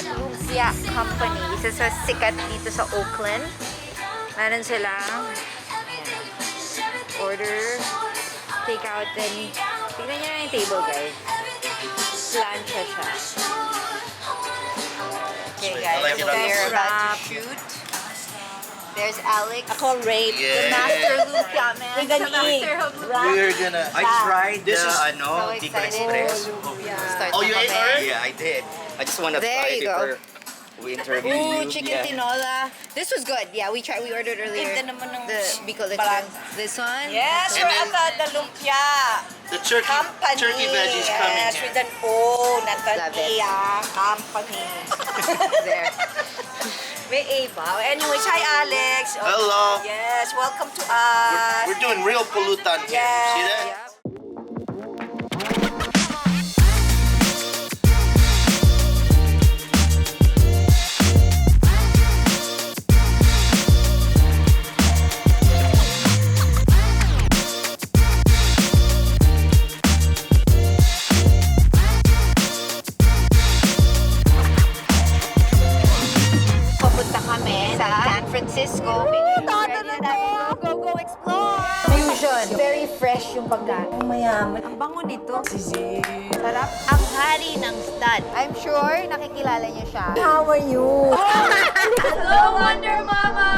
Lumpia Company. Isa sa sikat dito sa Oakland. Meron silang order, take out, then tignan nyo na yung table, guys. Plancha siya. Okay, guys, so they're about to shoot. There's Alex. Ako rape. The master Lumpia man. With an E. We're gonna. I tried This the is so Tico excited. Express. Start Oh, you na ate kami. already? Yeah, I did. I just want to There try you it go. before we interview Ooh, you. chicken tinola. This was good. Yeah, we ordered earlier. Ganda naman ng The Bicol balag. This one. Yes, And we're then- at the Lumpia The Company. turkey veggies coming Yes, here. with an O, not an Love E, it. Company. There. May A ba? Anyways, hi Alex. Oh, Hello. Yes, welcome to us. We're doing real pulutan here. Yeah. See that? Yeah. Papunta kami sa San Francisco. Go explore! Fusion. Very fresh yung pagkain. Oh, mayaman. Ang bango nito. Sarap. Ang hari ng stud. I'm sure nakikilala niyo siya. How are you? Hello, Wonder Mama!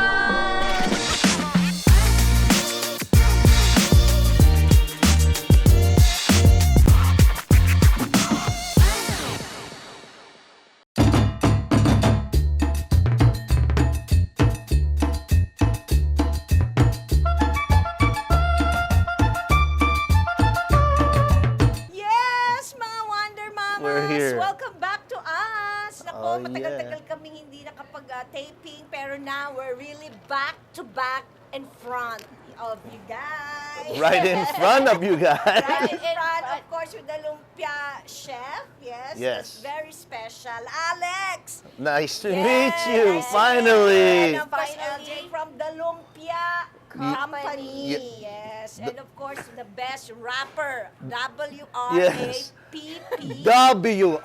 Yes, mga Wonder Mamas! We're here. Welcome back to us! Nako, Oh, matagal-tagal kaming hindi nakapag-taping, pero now we're really back to back in front of you guys. Right in front of you guys. Right in front, of course, with the Lumpia chef. Yes. Yes. It's very special. Alex! Nice to Yes. meet you. Finally. And of course, LJ from the Lumpia Company. Ye- Yes. And of course, the best rapper, W-R-A-P-P. WRAPPER.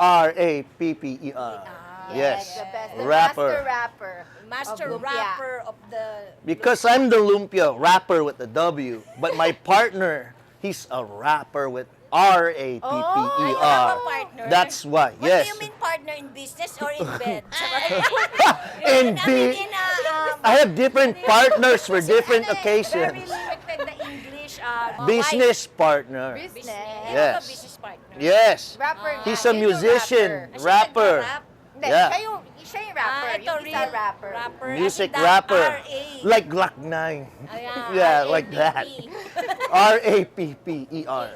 Yes. The best. The Rapper. master rapper. Master Of Lumpia. rapper of the... Because I'm the Lumpia rapper with the W, but my partner, he's a rapper with RAPPER. Oh, you have a partner? That's why. What Yes. do you mean partner in business or in bed? In I have different partners for different Very occasions. limited the English. Business partner. Business. Yes. Business partner. Yes. Rapper. He's nga. a Yun yung musician, rapper. rapper. Rap. Hindi, Yeah. siya yung rapper. Ito Yung isa real rapper. rapper. Music As in the rapper. R.A. Like Glock 9. Ayan, Yeah, like that. RAPPER.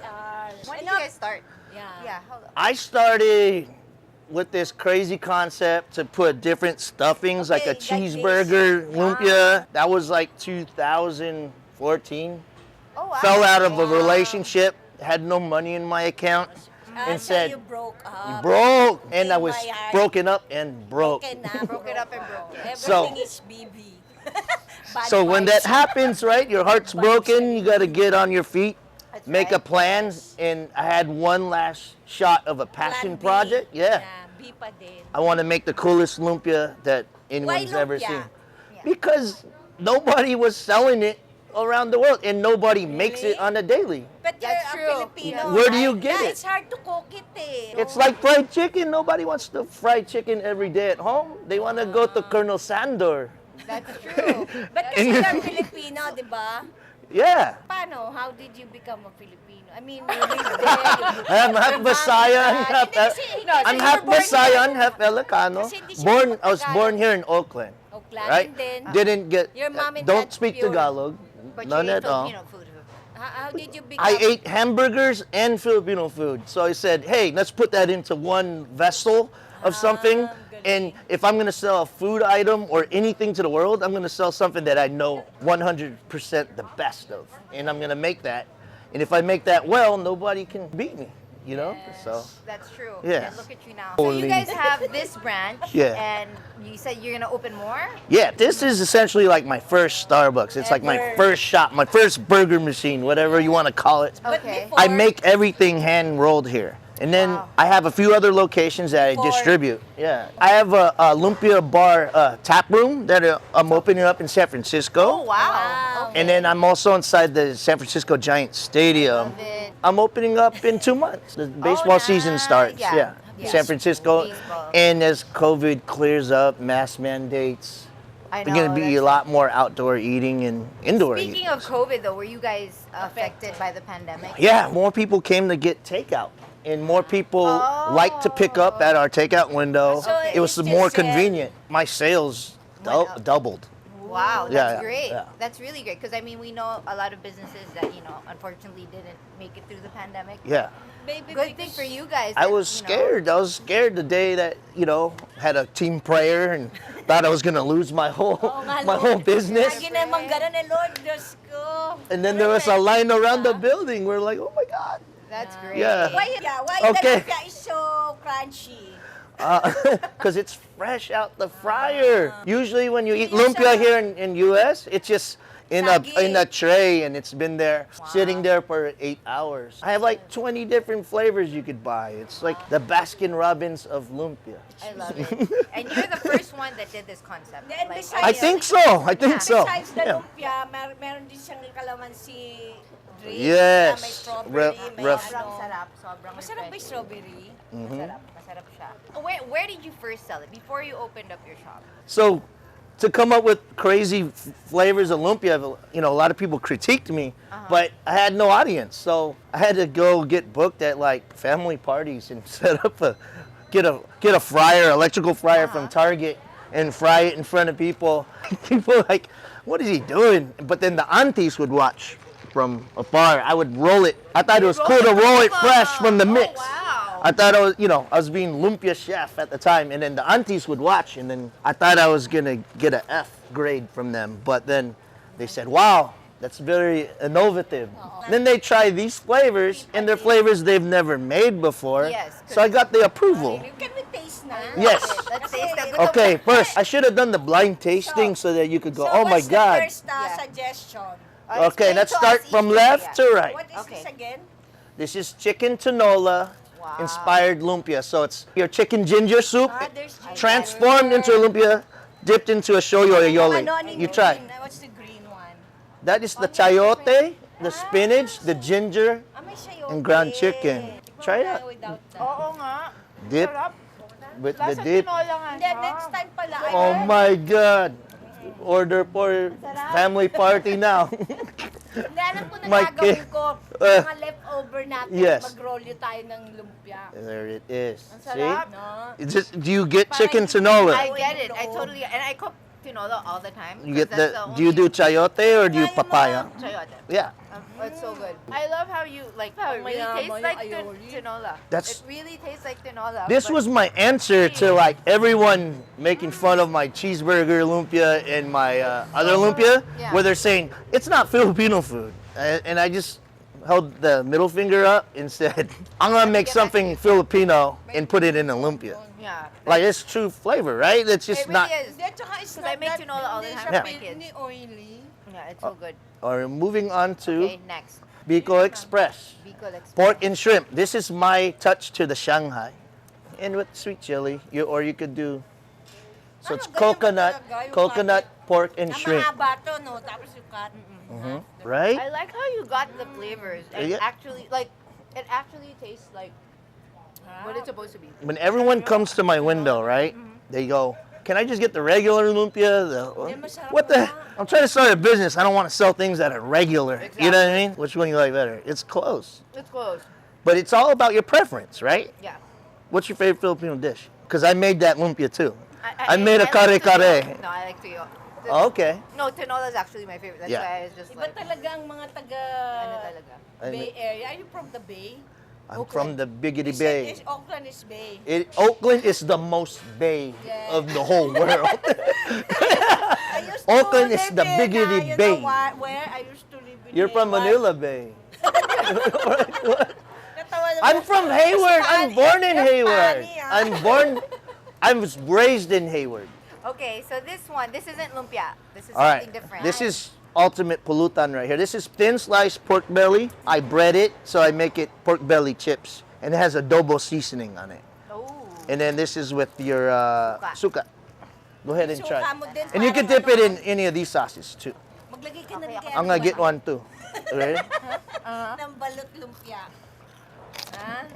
When did you guys start? Yeah. Yeah, hold on. I started with this crazy concept to put different stuffings, like a Okay, like this. cheeseburger, lumpia. That was like 2014. Oh, wow. Fell out of a relationship, had no money in my account, and So said, you broke up. broke. And I In was my heart. broken up and broke. Okay na, Broke it up and broke it. Everything So- is BB. Bad So when that vibes. happens, right, your heart's broken, you got to get on your feet, That's make a right. plan, and I had one last shot of a passion Plan B. project. Yeah. B pa din. I want to make the coolest lumpia that anyone's ever lumpia? seen. Because nobody was selling it around the world, and nobody makes it Really? on a daily. But you're That's a true. Filipino, Where do you right? get Yeah, it? it's hard to cook it eh. It's like fried chicken. Nobody wants to fry chicken every day at home. They want to go to Colonel Sandor. That's true. But kasi you're Filipino, di ba? Yeah. Paano? How did you become a Filipino? I mean, you live there. I'm half Visayan, half I'm half Visayan, half Ilocano. Kasi hindi siya I was Tagalog. born here in Oakland. Oakland, Right? and then, Didn't get. Your mom and don't dad's speak pure. Tagalog. But None you at all. Filipino food. how did you become? I ate hamburgers and Filipino food. So I said, hey, let's put that into one vessel of something. And if I'm going to sell a food item or anything to the world, I'm going to sell something that I know 100% the best of. And I'm going to make that. And if I make that well, nobody can beat me, you know? So, That's true. Yeah. And look at you now. So Holy. you guys have this branch. Yeah. And you said you're gonna open more. yeah, this is essentially like my first Starbucks. It's like my Ever. first shop, my first burger machine, whatever you want to call it. But Okay. before, I make everything hand rolled here. And then Wow. I have a few other locations that I distribute. Yeah. I have a Lumpia bar tap room that I'm opening up in San Francisco. Oh, wow. And then I'm also inside the San Francisco Giants Stadium. Love it. I'm opening up in 2 months. The baseball season nice. starts. Yeah. Yeah. Yeah. San Francisco. Baseball. And as COVID clears up, mask mandates, I there's going to be a lot more outdoor eating and indoor Speaking eating. of COVID, though, were you guys affected by the pandemic? Yeah, more people came to get takeout. And more people like to pick up at our takeout window. So It was it's more just, convenient. My sales Went up. doubled. Wow, that's Yeah, great. yeah. That's really great because I mean we know a lot of businesses that unfortunately didn't make it through the pandemic. Yeah. Maybe Good thing for you guys. I that, was scared. I was scared the day that, had a team prayer and thought I was going to lose my whole my whole business. Lagi naman ganun eh, Lord, Diyos ko. And then there was a line around the building. We're like, oh my God. That's great. Yeah. Why Okay. the lumpia is so crunchy? Because it's fresh out the fryer. Usually when you eat Yes, lumpia here in US, it's just in Soggy. a tray and it's been there sitting there for 8 hours. I have like 20 different flavors you could buy. It's like the Baskin Robbins of lumpia. I love it. And you're the first one that did this concept. Then Like, besides- I think so. I think so. Besides the Yeah. lumpia, meron din siyang calamansi drink Yes. na may strawberry, Ref- may ref- sobrang sarap. Sobrang Masarap ba yung refreshing. strawberry? Masarap. Masarap siya. Where did you first sell it? Before you opened up your shop? So to come up with crazy flavors of lumpia, a lot of people critiqued me, but I had no audience. So I had to go get booked at like family parties and set up get a fryer, electrical fryer from Target and fry it in front of people. People like, what is he doing? But then the aunties would watch from afar. I would roll it. I thought it was cool to roll it fresh from the mix. Wow. I thought I was being lumpia chef at the time, and then the aunties would watch, and then I thought I was gonna get an F grade from them, but then they said, wow, that's very innovative. Then they try these flavors, and they're flavors they've never made before. Yes, So I got the approval. Can we taste na? Yes. Let's taste the Okay, first, I should have done the blind tasting so that you could go, oh my what's God. the first Yeah. suggestion? Okay, Explain let's to start us from each left to lumpia. right. What is Okay. this again? This is chicken tinola Wow. inspired lumpia. So it's your chicken ginger soup There's ginger. transformed into a lumpia, dipped into a shoyu or yole. Ano, ano You yung try. green? What's the green one? That is the chayote, the spinach, the ginger, May sayote. and ground chicken. Try it out. Without that. Oo nga. Dip Sarap. with the Lasa dip. tinola nga Hindi, siya. next time pala. Oh my God. Order for family party now. Hindi, alam ko na My gagawin kid. ko. Mga leftover natin. Yes. Mag-rolyo tayo ng lumpia. There it is. See? sarap. No? Do you get chicken tinola? I get it. I totally, and I cook tinola all the time. You get 'cause that's the, do you do chayote or do you papaya? Chayote. Yeah. It's so good. I love how you how it really Mayaman tastes yung like aioli. tinola. That's- It really tastes like tinola. This but- was my answer to like everyone making fun of my cheeseburger lumpia and my other lumpia, Yeah. where they're saying it's not Filipino food, and I just held the middle finger up and said, I'm gonna make something Filipino and put it in a lumpia. Yeah. Like it's true flavor, right? It's just It really not. is. Hindi, tsaka it's 'Cause I not make that, tinola all the hindi time siya for my kids. Hindi oily. Yeah, it's so good. Or moving on to Okay, next. Bicol Express, Bicol Express. pork and shrimp. This is my touch to the Shanghai, and with sweet chili. You could do. So it's Ano, ganyan ba coconut, talaga yung coconut, pork and Na shrimp. mahaba to, no? Tapos yung cut. Right? I like how you got the flavors and Yeah. actually it actually tastes like what it's supposed to be. When everyone comes to my window, right? They go, "Can I just get the regular lumpia?" What the? I'm trying to start a business. I don't want to sell things that are regular. You know what I mean? Which one you like better? It's close, It's close. but it's all about your preference, right? Yeah. What's your favorite Filipino dish? Because I made that lumpia too. I made a like kare tuyo. kare. No, I like tuyo. Oh, okay. No, tinola is actually my favorite. That's Yeah. why I was just Iba like, talaga ang mga taga ano talaga. Bay Area. Are you from the Bay? I'm from the Biggity You said Bay. Auckland is Bay. Oakland is the most bay Yeah. of the whole world. I used to Auckland is live the in, Biggity you Bay. know what, where I used to live in You're from Hayward. Manila Bay. Natawa naman I'm ako. from Hayward. I'm Funny. born in You're Hayward. funny, ah. I was raised in Hayward. Okay, so this isn't lumpia. This is All right. something different. This is ultimate pulutan right here. This is thin sliced pork belly. I bread it, so I make it pork belly chips. and it has adobo seasoning on it. Oh. And then this is with your suka. Go ahead and Suka try. mo din, And you can parang dip it in ano, any of these sauces too. Maglagay ka ng Okay, kaya I'm gonna get one too. Ready? ng balot lumpia. Ha?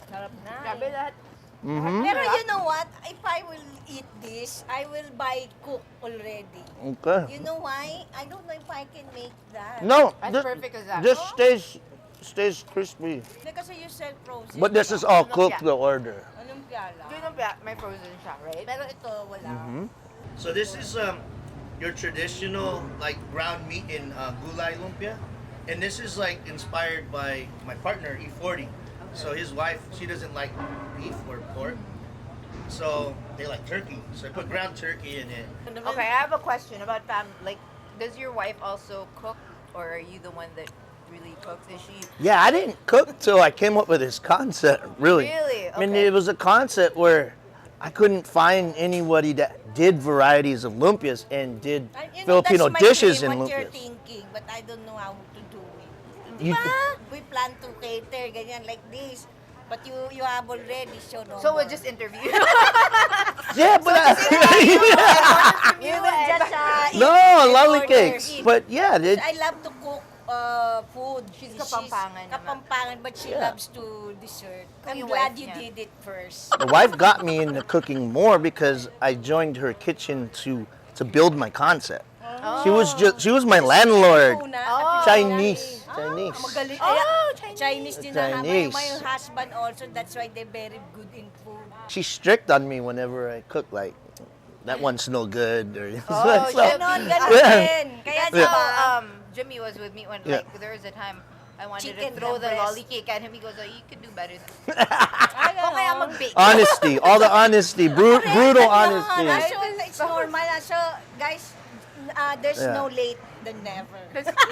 Sarap na. Grabe lahat. Mm-hmm. Pero you know what? If I will eat this, I will buy cook already. Okay. You know why? I don't know if I can make that. No, As perfect as that. Just stays crispy. Hindi kasi you sell frozen. But this is all cooked the order. Lumpia lang. Yung may frozen siya, right? Pero ito, wala. So this is your traditional like ground meat in gulay lumpia, and this is like inspired by my partner E40. So his wife, she doesn't like beef or pork, so they like turkey. So I put ground turkey in it. Okay, I have a question about family. Like, does your wife also cook, or are you the one that really cooks? Is she? Yeah, I didn't cook till I came up with this concept. Really. Really? I mean, Okay. it was a concept where I couldn't find anybody that did varieties of lumpias and did You know, Filipino that's my dishes dream, in what you're lumpias. thinking, but I don't know how to do it. You- Diba? We plan to cater, ganyan, like this. But you have already, so no So more. we'll just interview. Yeah, but You will just no, eat lolly order, cakes. eat. But yeah, I love to cook food. She's Kapampangan naman. Kapampangan, but she Yeah. loves to dessert. I'm yung glad wife you niya. did it first. the wife got me into cooking more because I joined her kitchen to build my concept. She was my landlord. Oh, Chinese. Ah, Chinese. magaling. Oh, Chinese din Chinese. my husband also. That's why they're very good in food. She's strict on me whenever I cook. Like that one's no good. Or Oh, so, Ganon, ganon Yeah. din. Kaya That's diba? how Jimmy was with me when Yeah. like there was a time I wanted Chicken to throw the breast. lolly cake at him. He goes, "Oh, you can do better." Ay, O kaya ganon. mag-bake. honesty, all the honesty, brutal honesty. So, it's normal. So, guys, there's Yeah. no late than never.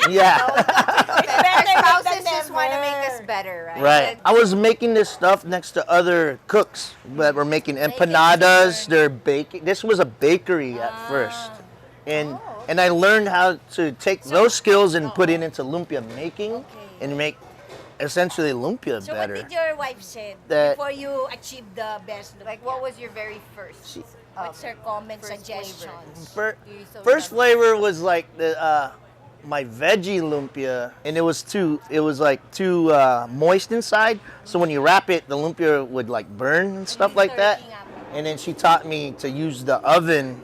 Yeah. Better Spouses than just want to never. make us better, right? Right. I was making this stuff next to other cooks that were making empanadas. They're baking. This was a bakery at first, and I learned how to take those skills and put it into lumpia making and make essentially lumpia So, what better. did your wife say That- before you achieved the best? Like, what was your very first? What's her comment, first suggestions? You so First remember? flavor was like the my veggie lumpia, and it was like too moist inside. So when you wrap it, the lumpia would like burn and stuff like that. And then she taught me to use the oven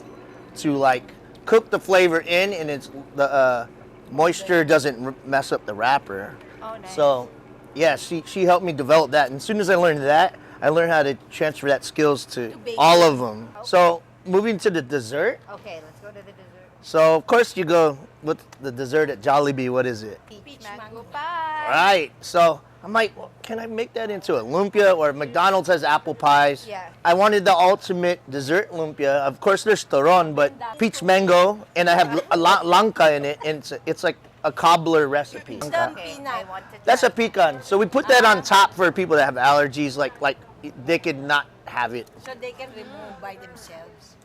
to like cook the flavor in, and it's the moisture doesn't mess up the wrapper. Oh, nice. So yeah, she helped me develop that. And as soon as I learned that, I learned how to transfer that skills to baking. all of them. So moving to the dessert. Okay, let's go to the dessert. So of course you go with the dessert at Jollibee. What is it? Peach mango pie. Right. So I'm like, well, can I make that into a lumpia? Or McDonald's has apple pies. Yeah. I wanted the ultimate dessert lumpia. Of course there's turon, but peach mango, and I have langka in it, and it's like a cobbler recipe. The Okay, I peanut. want to That's try. a pecan. So we put that on top for people that have allergies, like they could not have it. So they can remove by themselves.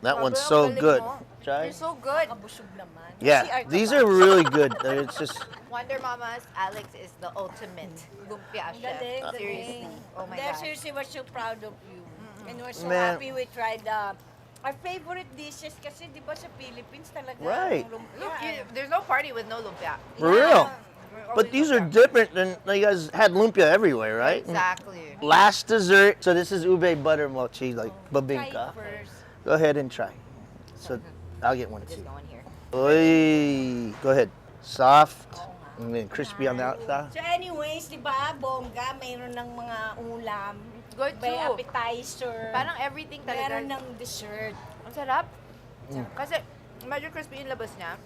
That one's Grabe, so ang galing good. mo. Try. You're so good. Kabusog naman. Yeah, CR ka these ba? are really good. It's just Wonder Mamas, Alex is the ultimate lumpia chef. Galing, Seriously. galing. Oh my They're God. seriously, we're so proud of you. And we're so Man. happy we tried our favorite dishes kasi di ba sa Philippines talaga Right. ang lumpia. Look, there's no party with no lumpia. for real. We're But always these are lumpia. different than you guys had lumpia everywhere, right? Exactly. Last dessert. So this is ube butter mochi, like Try babinka. it first. Go ahead and try. So I'll get one Just too. going here. Oy, go ahead. Soft and then crispy on the outside. So anyways, di ba, bongga, mayroon ng mga ulam. Good May too. appetizer. Parang everything talaga. Meron ng dessert. Ang sarap. Kasi medyo crispy yung labas niya.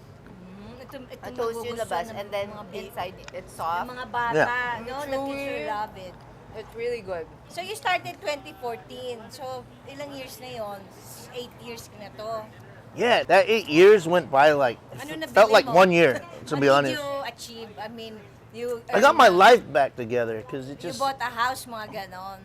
Ito Ang toast yung labas. ng And then mga baby. inside it's Yung soft. mga bata, Yeah. no? The kids will love it. It's really good. So you started 2014. So ilang years na yon? 8 years na to. Yeah, that 8 years went by like Ano it nabili felt like mo? 1 year, to be What honest. did you achieve? I mean, you I got my life back together because it You just bought a house, mga ganon.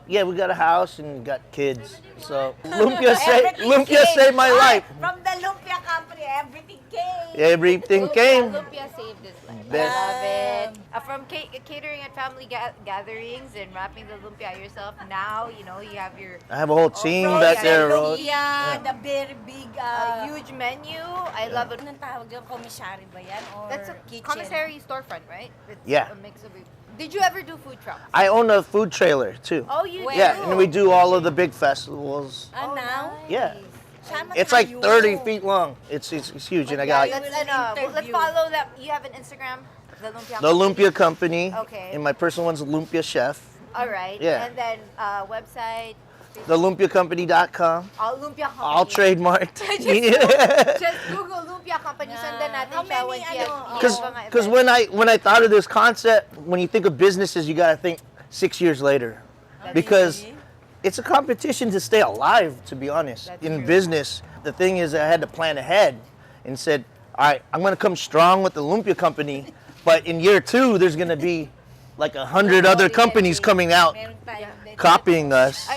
yeah, we got a house and got kids. So lumpia Everything came. saved my life. From the Lumpia company, everything came. Everything came. Lumpia saved his life. best. Love it. From catering at family gatherings and wrapping the lumpia yourself, now, you know, you have your I have a whole team frozen back there. Lumpia, the very big, huge menu. I love it. anong tawag yung commissary ba yan? Or That's a kitchen? commissary storefront, right? It's Yeah. a mix of. Did you ever do food trucks? I own a food trailer too. Oh, you Where? Yeah, do? and we do all of the big festivals. Ah, now? Yeah. Sama It's like tayo. 30 feet long. It's huge, and I got like, Let's follow that. You have an Instagram, the Lumpia. the Lumpia Company. Okay. And my personal one's Lumpia Chef. All right. Yeah. And then website. TheLumpiaCompany.com. All Lumpia Company. All trademarked. Just Google Lumpia Company. Sundan natin How siya many, once you ano, have Because when I thought of this concept, when you think of businesses, you gotta think 6 years later, because it's a competition to stay alive. To be honest, That's in true. business, the thing is I had to plan ahead and said, all right, I'm gonna come strong with the Lumpia Company, but in year 2, there's gonna be like 100 other companies coming out Meron tayo. copying us.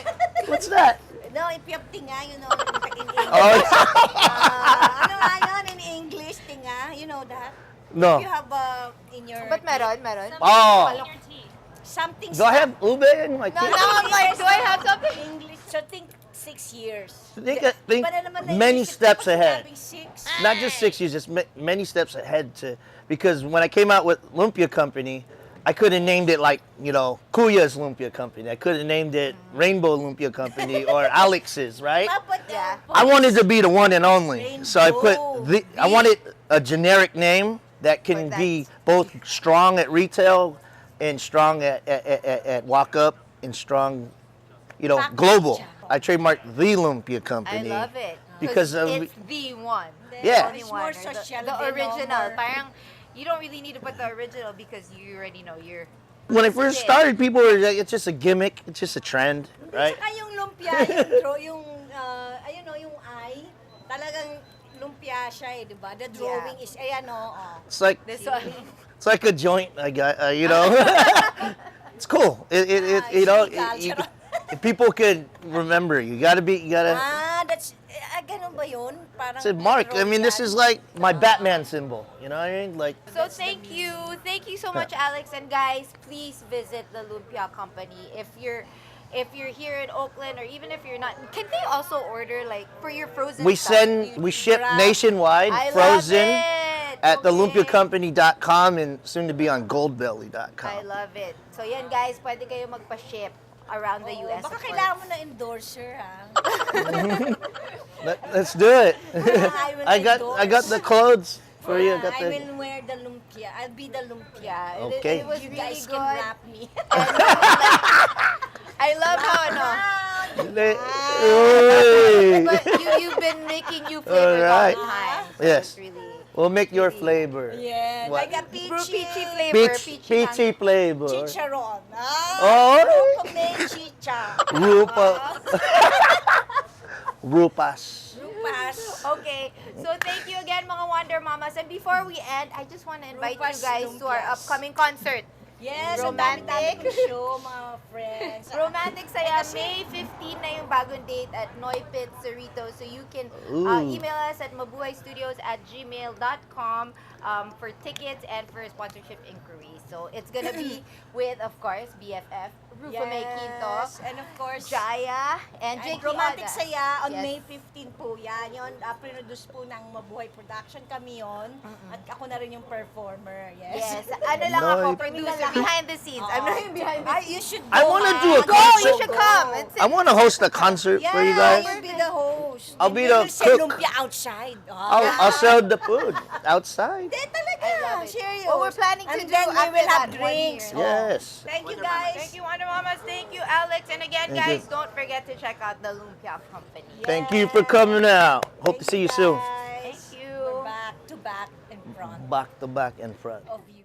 What's that? No, if tinga, you know, in English. Oh, Ano nga yun in English, tinga? You know that? no. You have in your... But meron. Oh, Something... do I have ube in my No, tea? I'm like, do I have something? English. So think 6 years. Think Iba na naman na many English, steps tapos ahead. sinabing 6. Not just 6 years, just many steps ahead to, because when I came out with Lumpia Company, I could have named it like, you know, Kuya's Lumpia Company. I could have named it Rainbow Lumpia Company or Alex's, right? Yeah. I wanted to be the one and only. So I put I wanted a generic name that can For be both strong at retail and strong at walk up and strong, you know, global. I trademarked the Lumpia I Company. love it. Because of- it's the one. Yeah. Only It's one, more or social the din, no? original. More- Parang, you don't really need to put the original because you already know you're... When I first started, people were like, it's just a gimmick, it's just a trend, right? Saka yung lumpia, yung ayun o, yung eye, talagang lumpia siya eh, di ba? The drawing is, ayan o. It's like This one. it's like a joint, I got, you know. It's cool. You know, if people could remember, you gotta. That's, ganun ba yun? Parang Said Mark. I mean, this is like my Batman symbol. You know what I mean? Like, So thank you so much, Alex. And guys, please visit the Lumpia Company if you're here in Oakland, or even if you're not. Can they also order like for your frozen? we stuff? ship nationwide, I frozen, love it. at Okay. thelumpiacompany.com and soon to be on goldbelly.com. I love it. So yan guys, pwede kayo magpa-ship around the US. Baka of course. kailangan mo na endorser, ha? Let's do it. I I got the clothes for you. I got I the. will wear the lumpia. I'll be the lumpia. Yeah, Okay. it was You really guys good. can wrap me. I love how ano. Hey. But you've been making you flavor Alright. all the time. So Yes. it's really We'll make your flavor. Yeah, What? like a peachy peachy flavor. Peachy flavor. chicharon. Oh. Rupa may chicha. Rupas. Rupas. Okay, so thank you again mga Wonder Mamas. And before we end, I just want to invite Rupas you guys to our Lumpias. upcoming concert. Yes, ang Romantic. dami-dami kong show, mga friends. Romantic Saya, May 15 na yung bagong date at Noipit, Cerrito. So you can Ooh. email us at mabuhaystudios@gmail.com for tickets and for sponsorship inquiries. So it's gonna be with, of course, BFF, Rufa May Quinto, and of course, Jaya, and and Jake Romantic Liada. Saya on Yes. May 15 po yan. Yun, produce po ng Mabuhay Production kami yon. At ako na rin yung performer. Yes, Yes. ano lang ako, Noip. producer, behind the scenes. I'm not yung behind the scenes. You should go. I wanna do a Go, you concert. should come. I want to host a concert for you guys. You'll be the host. I'll And be we the will sell cook. lumpia outside. I'll sell the food outside. Talaga, I love it. serious. What we're planning to And do then we after will have that, 1 year. drinks. Yes. Thank you, guys. Thank you, Wonder Mamas. Thank you, Alex. And again, Thank guys, you. don't forget to check out the Lumpia Company. Thank you for coming out. Hope to see you soon. Guys. Thank you. We're back to back and front Back to back and front. of you.